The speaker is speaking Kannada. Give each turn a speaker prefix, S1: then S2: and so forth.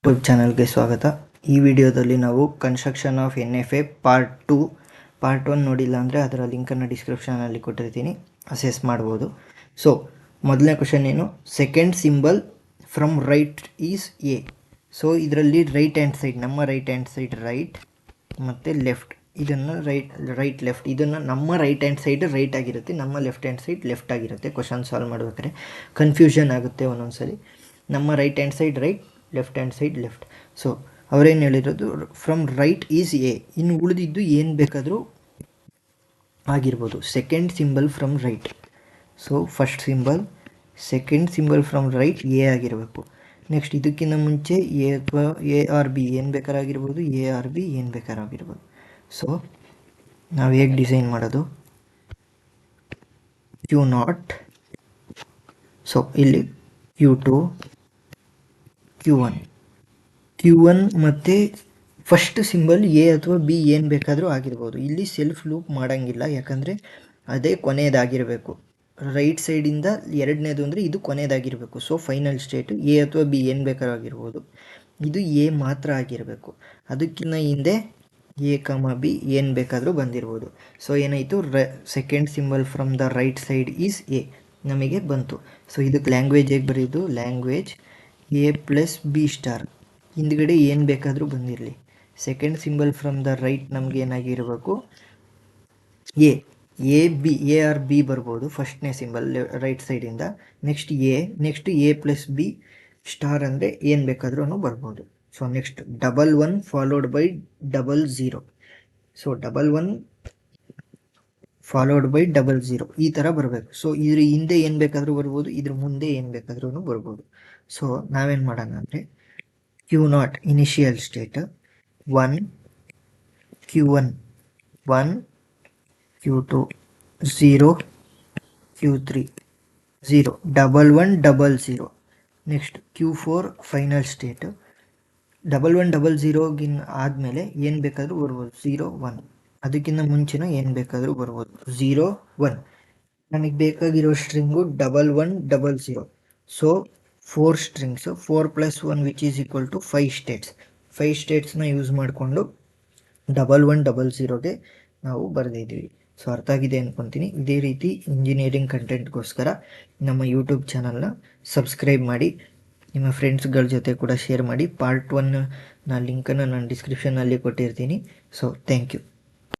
S1: ಯೂಟ್ಯೂಬ್ ಚಾನಲ್ಗೆ ಸ್ವಾಗತ. ಈ ವಿಡಿಯೋದಲ್ಲಿ ನಾವು ಕನ್ಸ್ಟ್ರಕ್ಷನ್ ಆಫ್ NFA ಪಾರ್ಟ್ 1 ನೋಡಿಲ್ಲ ಅಂದರೆ ಅದರ ಲಿಂಕನ್ನು ಡಿಸ್ಕ್ರಿಪ್ಷನಲ್ಲಿ ಕೊಟ್ಟಿರ್ತೀನಿ, ಅಸೆಸ್ ಮಾಡ್ಬೋದು. ಸೊ ಮೊದಲನೇ ಕ್ವಶನ್ ಏನು, second symbol from right is A. So ಇದರಲ್ಲಿ ರೈಟ್ ಹ್ಯಾಂಡ್ ಸೈಡ್, ನಮ್ಮ ರೈಟ್ ಹ್ಯಾಂಡ್ ಸೈಡ್ ರೈಟ್ ಮತ್ತು ಲೆಫ್ಟ್, ಇದನ್ನು ರೈಟ್ ಲೆಫ್ಟ್, ಇದನ್ನು ನಮ್ಮ ರೈಟ್ ಹ್ಯಾಂಡ್ ಸೈಡ್ ರೈಟ್ ಆಗಿರುತ್ತೆ, ನಮ್ಮ ಲೆಫ್ಟ್ ಹ್ಯಾಂಡ್ ಸೈಡ್ ಲೆಫ್ಟ್ ಆಗಿರುತ್ತೆ. ಕ್ವಶನ್ ಸಾಲ್ವ್ ಮಾಡ್ಬೇಕಾದ್ರೆ ಕನ್ಫ್ಯೂಷನ್ ಆಗುತ್ತೆ ಒಂದೊಂದ್ಸಲಿ. ನಮ್ಮ right hand side right, left hand side left. So ಅವರೇನು ಹೇಳಿರೋದು, ಫ್ರಮ್ ರೈಟ್ ಈಸ್ ಎ. ಇನ್ನು ಉಳಿದಿದ್ದು ಏನು ಬೇಕಾದರೂ ಆಗಿರ್ಬೋದು. Second symbol from right, so first symbol, second symbol from right A ಆಗಿರಬೇಕು. ನೆಕ್ಸ್ಟ್ ಇದಕ್ಕಿಂತ ಮುಂಚೆ ಎ ಅಥವಾ ಎ ಆರ್ ಬಿ ಏನು ಬೇಕಾರಾಗಿರ್ಬೋದು, ಎ ಆರ್ ಬಿ ಏನು ಬೇಕಾರಾಗಿರ್ಬೋದು. ಸೊ ನಾವು ಹೇಗೆ ಡಿಸೈನ್ ಮಾಡೋದು, Q0, ಸೊ ಇಲ್ಲಿ Q2, Q1 ಮತ್ತು ಫಸ್ಟ್ ಸಿಂಬಲ್ ಎ ಅಥವಾ ಬಿ ಏನು ಬೇಕಾದರೂ ಆಗಿರ್ಬೋದು. ಇಲ್ಲಿ ಸೆಲ್ಫ್ ಲೂಪ್ ಮಾಡೋಂಗಿಲ್ಲ, ಯಾಕಂದರೆ ಅದೇ ಕೊನೆಯದಾಗಿರಬೇಕು. ರೈಟ್ ಸೈಡಿಂದ ಎರಡನೇದು ಅಂದರೆ ಇದು ಕೊನೆಯದಾಗಿರಬೇಕು. ಸೊ ಫೈನಲ್ ಸ್ಟೇಟು ಎ ಅಥವಾ ಬಿ ಏನು ಬೇಕಾದ್ರೂ ಆಗಿರ್ಬೋದು, ಇದು ಎ ಮಾತ್ರ ಆಗಿರಬೇಕು. ಅದಕ್ಕಿಂತ ಹಿಂದೆ ಎ ಕಮ ಬಿ ಏನು ಬೇಕಾದರೂ ಬಂದಿರ್ಬೋದು. ಸೊ ಏನಾಯಿತು, second symbol from the right side is A ನಮಗೆ ಬಂತು. ಸೊ ಇದಕ್ಕೆ ಲ್ಯಾಂಗ್ವೇಜ್ ಹೇಗೆ ಬರೆಯೋದು, language A plus B star, ಹಿಂದ್ಗಡೆ ಏನು ಬೇಕಾದರೂ ಬಂದಿರಲಿ. Second symbol from the right ನಮ್ಗೆ ಏನಾಗಿರಬೇಕು, A B, A or B ಬರ್ಬೋದು ಫಸ್ಟ್ನೇ ಸಿಂಬಲ್ ರೈಟ್ ಸೈಡಿಂದ. Next A plus B star ಅಂದರೆ ಏನು ಬೇಕಾದ್ರೂ ಬರ್ಬೋದು. So next 11 followed by 00. So 11 followed by 00 ಈ ಥರ ಬರಬೇಕು. ಸೊ ಇದ್ರ ಹಿಂದೆ ಏನು ಬೇಕಾದರೂ ಬರ್ಬೋದು, ಇದ್ರ ಮುಂದೆ ಏನು ಬೇಕಾದ್ರೂ ಬರ್ಬೋದು. ಸೊ ನಾವೇನು ಮಾಡೋಣ ಅಂದರೆ, Q0 initial state 1, Q1 1, Q2 0, Q3 0, 11 00. Next Q4 final state 11 00ಗಿನ್ನ ಆದಮೇಲೆ ಏನು ಬೇಕಾದರೂ ಬರ್ಬೋದು, 0 1. ಅದಕ್ಕಿಂತ ಮುಂಚೆನೂ ಏನು ಬೇಕಾದರೂ ಬರ್ಬೋದು, 0 1. ನನಗೆ ಬೇಕಾಗಿರೋ string 1100. So 4 strings, 4 + 1 which is equal to 5 states. 5 ಸ್ಟೇಟ್ಸ್ನ ಯೂಸ್ ಮಾಡಿಕೊಂಡು 1100ಗೆ ನಾವು ಬರೆದಿದ್ದೀವಿ. ಸೊ ಅರ್ಥ ಆಗಿದೆ ಅಂದ್ಕೊತೀನಿ. ಇದೇ ರೀತಿ ಇಂಜಿನಿಯರಿಂಗ್ ಕಂಟೆಂಟ್ಗೋಸ್ಕರ ನಮ್ಮ ಯೂಟ್ಯೂಬ್ ಚಾನಲ್ನ ಸಬ್ಸ್ಕ್ರೈಬ್ ಮಾಡಿ, ನಿಮ್ಮ ಫ್ರೆಂಡ್ಸ್ಗಳ ಜೊತೆ ಕೂಡ ಶೇರ್ ಮಾಡಿ. ಪಾರ್ಟ್ 1ನ ಲಿಂಕನ್ನು ನಾನು ಡಿಸ್ಕ್ರಿಪ್ಷನಲ್ಲಿ ಕೊಟ್ಟಿರ್ತೀನಿ. So thank you.